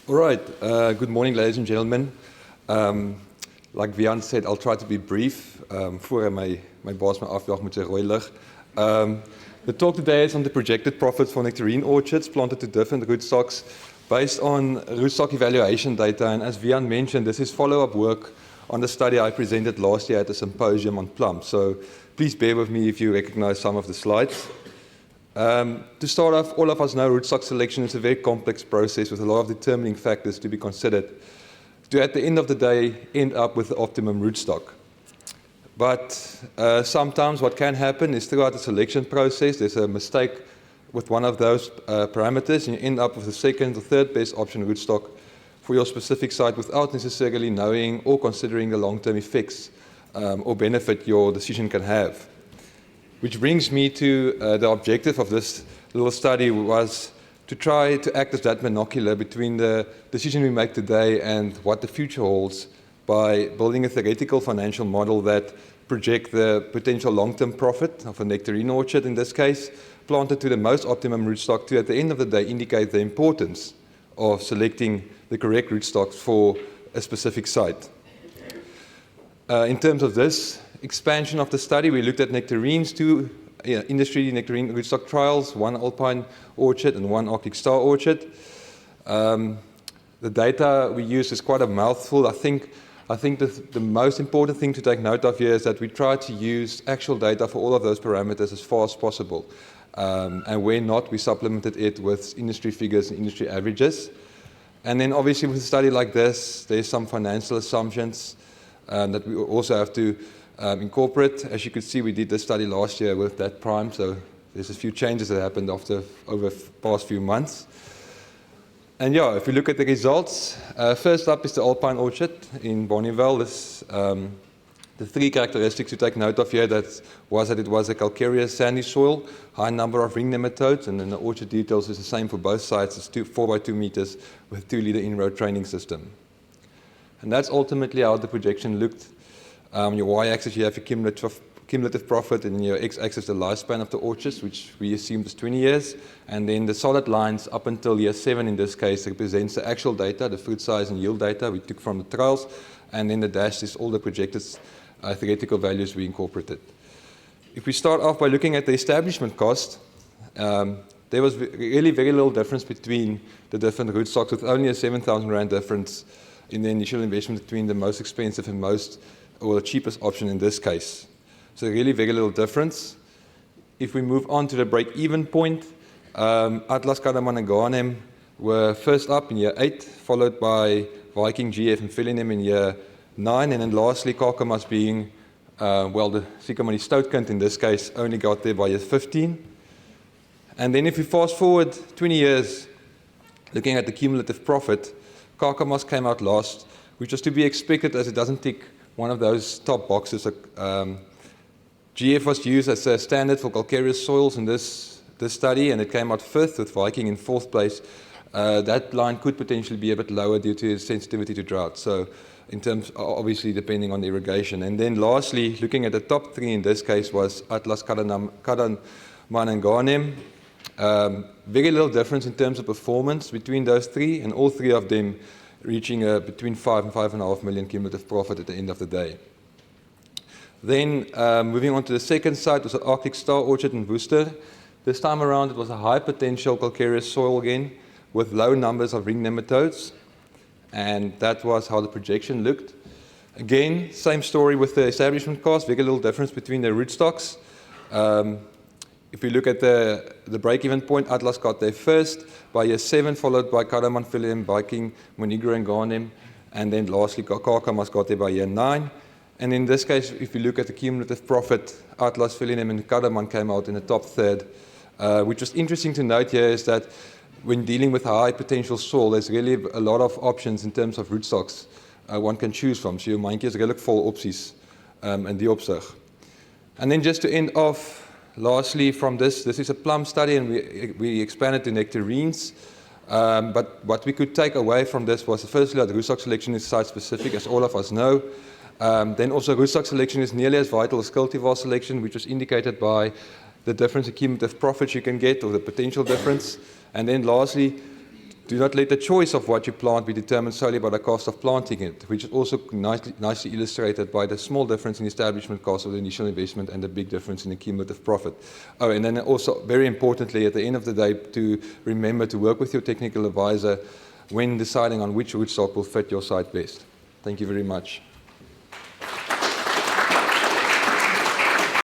All right. Good morning, ladies and gentlemen. Like Vian said, I'll try to be brief. Voor my baas my afjaag met sy rooi lig. The talk today is on the projected profits for nectarine orchards planted to different rootstocks based on rootstock evaluation data. And as Vian mentioned, this is follow-up work on the study I presented last year at a symposium on plums. So please bear with me if you recognize some of the slides. To start off, all of us know rootstock selection is a very complex process with a lot of determining factors to be considered to, at the end of the day, end up with the optimum rootstock. But sometimes what can happen is throughout the selection process, there's a mistake with one of those parameters, and you end up with the second or third best option rootstock for your specific site without necessarily knowing or considering the long-term effects or benefit your decision can have. Which brings me to the objective of this little study was to try to act as that monocular between the decision we make today and what the future holds by building a theoretical financial model that project the potential long-term profit of a nectarine orchard, in this case, planted to the most optimum rootstock to, at the end of the day, indicate the importance of selecting the correct rootstocks for a specific site. In terms of this expansion of the study, we looked at nectarines, two industry nectarine rootstock trials, one alpine orchard and one Arctic star orchard. The data we used is quite a mouthful. I think the most important thing to take note of here is that we try to use actual data for all of those parameters as far as possible. And where not, we supplemented it with industry figures and industry averages. And then obviously with a study like this, there's some financial assumptions that we also have to incorporate. As you could see, we did this study last year with that prime, so there's a few changes that happened over the past few months. And yeah, if you look at the results, first up is the alpine orchard in Bonneville. The three characteristics to take note of here that it was a calcareous sandy soil, high number of ring nematodes, and then the orchard details is the same for both sites. It's 4 by 2 meters with 2-liter in-row training system. And that's ultimately how the projection looked. Your y-axis, you have your cumulative profit, and your x-axis, the lifespan of the orchards, which we assumed is 20 years. And then the solid lines up until year 7, in this case, represents the actual data, the fruit size and yield data we took from the trials. And then the dash is all the projected theoretical values we incorporated. If we start off by looking at the establishment cost, there was really very little difference between the different rootstocks, with only a 7,000 Rand difference in the initial investment between the most expensive and or the cheapest option in this case. So really very little difference. If we move on to the break-even point, Atlas, Kadaman and Ghanem were first up in year 8, followed by Viking, GF and Philinum in year 9, and then lastly Kakamas being, the Sycamore Stoutkind in this case only got there by year 15. And then if we fast forward 20 years, looking at the cumulative profit, Kakamas came out last, which was to be expected as it doesn't tick one of those top boxes. GF was used as a standard for calcareous soils in this study, and it came out 5th with Viking in 4th place. That line could potentially be a bit lower due to its sensitivity to drought. So in terms, obviously, depending on the irrigation. And then lastly, looking at the top 3 in this case was Atlas, Kadaman and Ghanem. Very little difference in terms of performance between those 3, and all 3 of them reaching between 5 and 5.5 million cumulative profit at the end of the day. Then moving on to the second site was the Arctic Star Orchard in Worcester. This time around it was a high potential calcareous soil again with low numbers of ring nematodes, and that was how the projection looked. Again, same story with the establishment cost, very little difference between the rootstocks. If we look at the break-even point, Atlas got there first by year 7, followed by Kadaman, Philinum, Viking, Monegro and Ghanem, and then lastly Kakamas got there by year 9. And in this case, if you look at the cumulative profit, Atlas, Philinum and Kadaman came out in the top 3rd. Which was interesting to note here is that when dealing with high potential soil, there's really a lot of options in terms of rootstocks one can choose from. So your mindjie is redelijk vol opties in die opsig. And then just to end off, lastly, from this is a plum study, and we expanded to nectarines. But what we could take away from this was, firstly, that rootstock selection is site-specific, as all of us know. Then also rootstock selection is nearly as vital as cultivar selection, which was indicated by the difference in cumulative profits you can get, or the potential difference. And then lastly, Do not let the choice of what you plant be determined solely by the cost of planting it, which is also nicely illustrated by the small difference in establishment cost of the initial investment and the big difference in the cumulative profit. Oh, and then also, very importantly, at the end of the day, to remember to work with your technical advisor when deciding on which rootstock will fit your site best. Thank you very much.